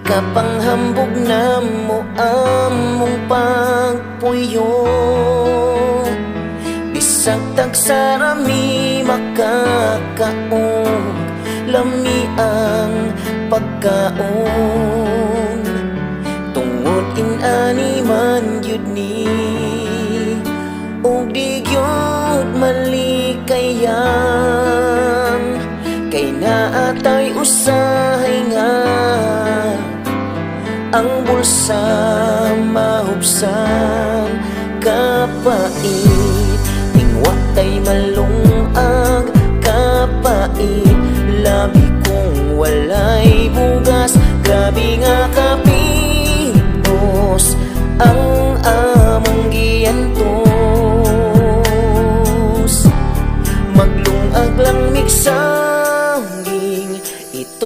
Kapanghambog na mo among pagpuyo, bisag tagsarami makakaong lami ang pagkaon. Tungod inani man yun ni ug di gyud malikayan, kay naatay usahay nga ang bulsa mahubsan kapait. Tingwa tay malungag kapait, labi kung walay bugas. Grabe nga kapinos ang among giantos, maglungag lang migsaging ito.